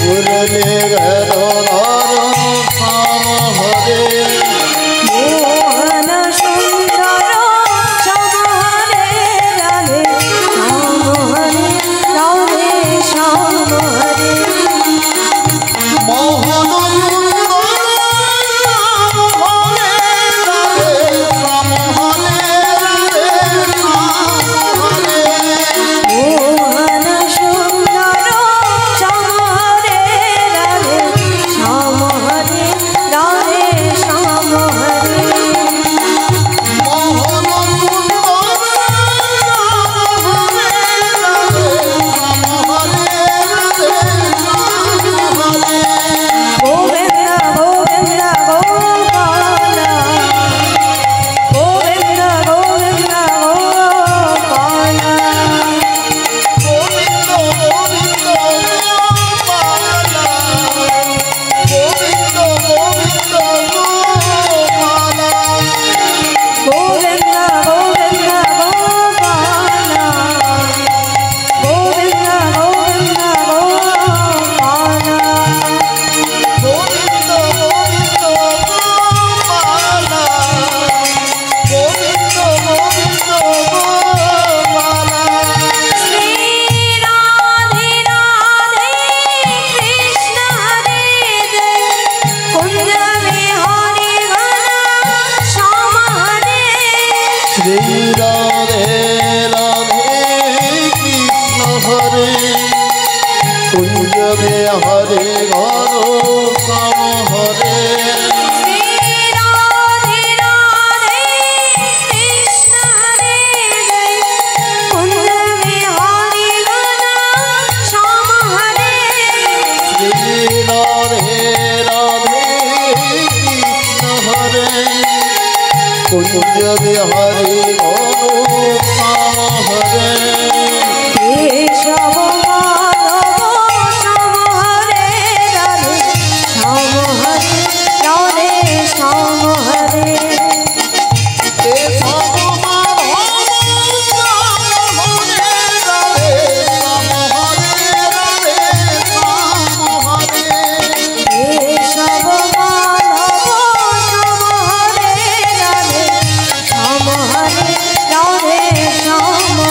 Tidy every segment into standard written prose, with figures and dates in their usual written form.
मुरली धर श्याम हरे राधे राधे कृष्ण हरे कुंज बिहारी घर श्याम हरे कुंज बिहारी गौर श्याम हरे केशव माधव श्याम हरे राधे श्याम हरे राधे श्याम हरे केशव माधव श्याम हरे राधे श्याम हरे राधे श्याम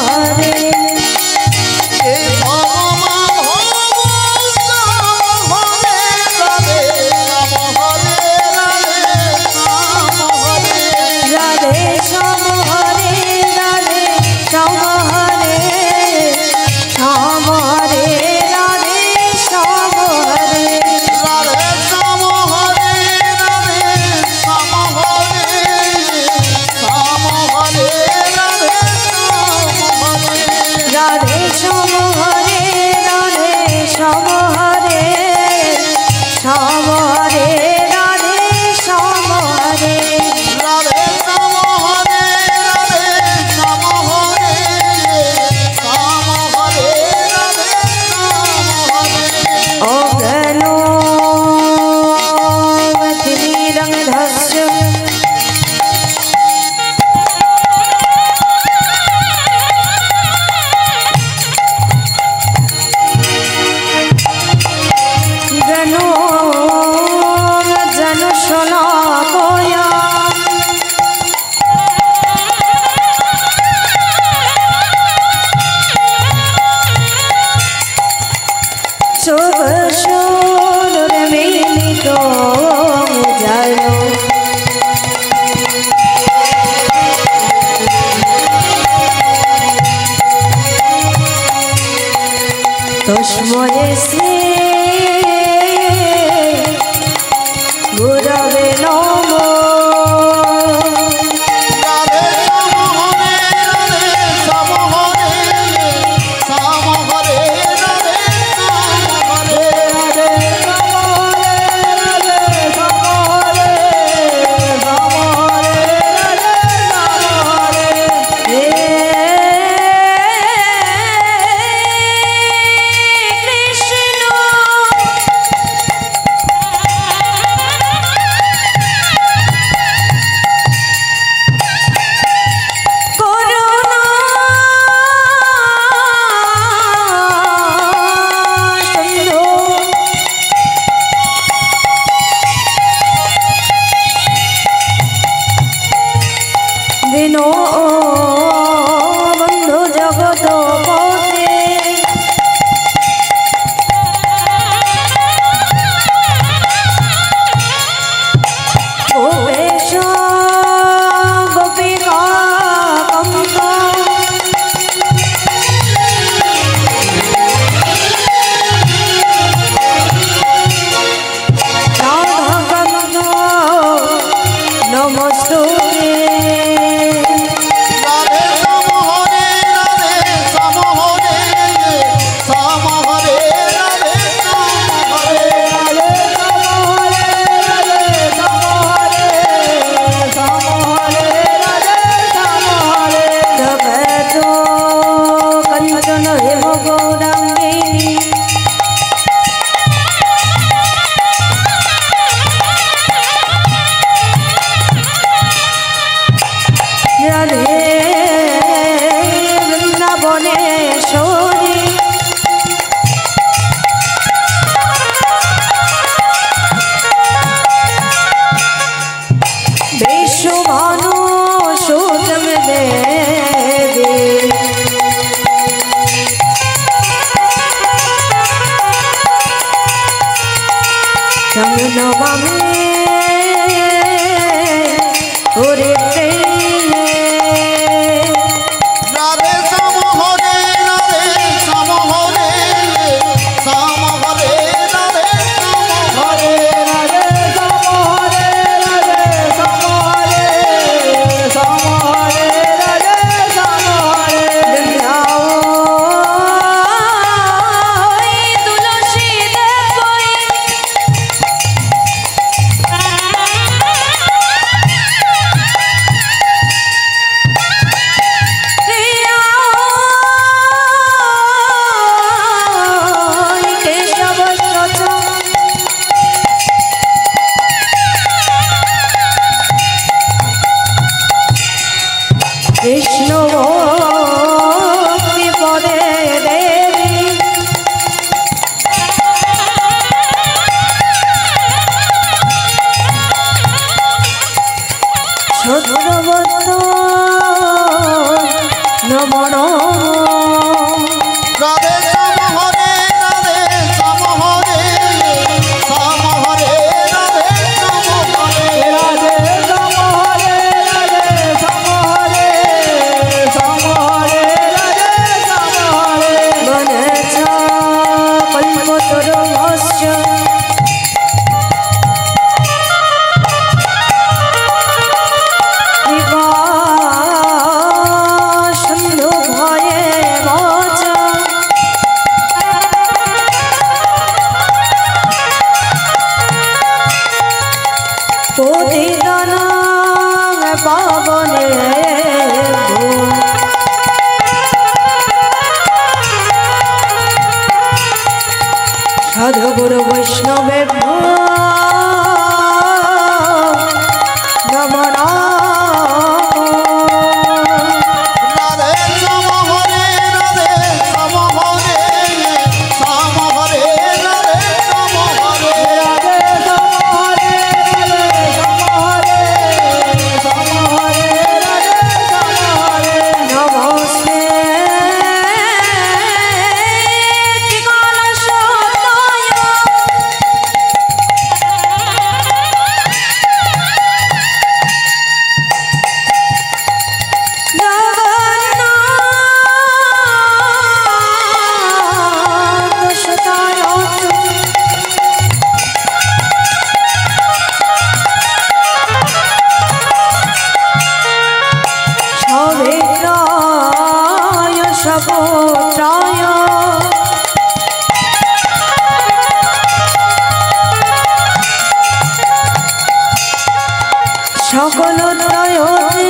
हरे केशव तस्मये श्री गुरवे नमो राधे श्याम हरे राधे श्याम हरे श्याम हरे राधे श्याम हरे राधे श्याम हरे राधे श्याम हरे श्याम हरे राधे श्याम हरे बंधु जगत पते गोपेश गोपिका कंस राधा कंस नमस्तुते नमामि রমণ রাধে শ্যাম হরে রাধে শ্যাম হরে শ্যাম হরে রাধে শ্যাম হরে রাধে শ্যাম হরে রাধে শ্যাম হরে শ্যাম হরে রাধে শ্যাম হরে বনছা কল্পতরুশ্চ সিন্ধু ভয়ে বচ পতিতন পাবনে সাধু গুরু বৈষ্ণবে নম রাধে শ্যাম হরে রাধে শ্যাম হরে শ্যাম হরে রাধে শ্যাম হরে রাধে শ্যাম হরে রাধে শ্যাম হরে শ্যাম হরে রাধে শ্যাম হরে নমস্তে সপোত্রায় সকল ত্রয়তে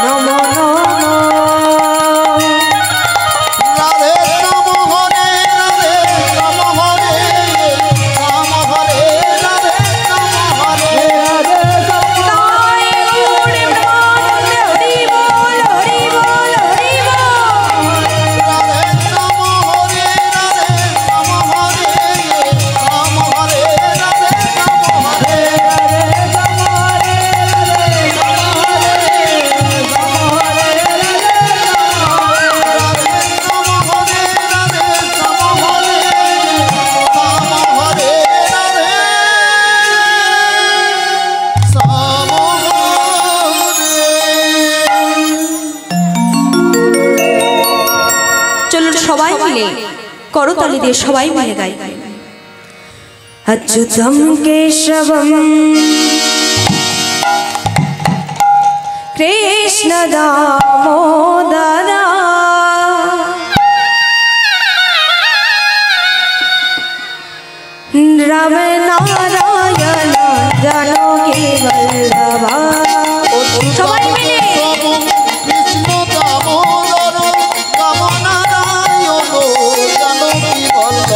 নম নম রাধে শ্যাম হরে রাধে শ্যাম হরে শ্যাম হরে রাধে শ্যাম হরে রাধে শ্যাম তাই গৌড়ে প্রেমানন্দে হরি বল হরি বল হরি বল রাধে শ্যাম হরে রাধে শ্যাম হরে শ্যাম হরে রাধে শ্যাম হরে রাধে শ্যাম হরে রাধে শ্যাম হরে চলুন সবাই মিলে করতালি দিয়ে সবাই মিলে গাই अच्युतं केशवं कृष्ण दामोदरा राम नारायण जानकी वल्लभा সবাই মিলে কৃষ্ণ দামোদর রাম নারায়ণ জানকী বল্লভ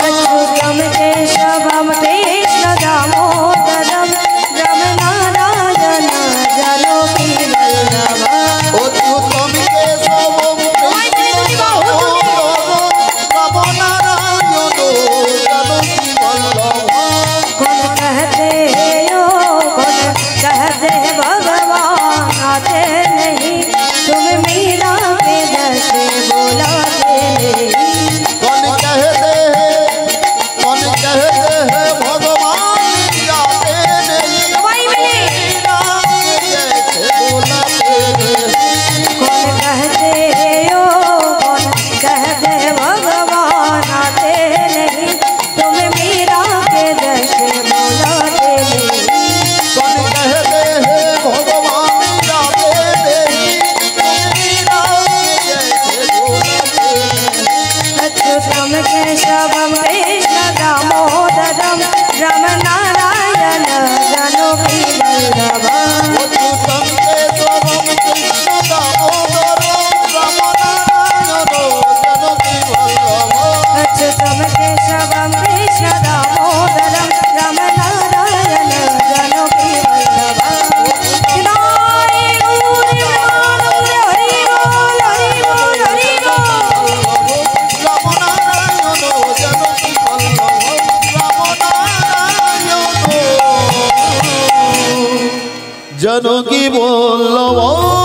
अच्युतं केशवं कृष्ण दामोदरं राम नारायण जानकी वल्लभा অচ্যুতম কেশবম কৃষ্ণ দামোদর রাম নারায়ণ জানকী বল্লভ कौन कहते हो कौन कहते भगवान आते नहीं तुम मीरा के दश बोलाते नहीं कौन कहते हैं भगवान जाते नहीं सबाई मिले जैसे बोलते नहीं कौन कहते हो कौन कहते भगवान आते नहीं तुम मीरा के दश बोलाते नहीं कौन कहते हैं भगवान जाते नहीं मीरा जैसे बोलते नहीं अच्युतं केशवं कृष्ण दामोदरं राम नारायण जानकी वल्लभा अच्युतं केशवं कृष्ण दामोदर राम नारायण जानकी वल्लभ अच्युतं केशवं कृष्ण दामोदरं राम नारायण जानकी वल्लभा हरि बोल हरि बोल हरि बोल हरि बोल राम नारायण जानकी वल्लभ राम नारायण जानकी वल्लभ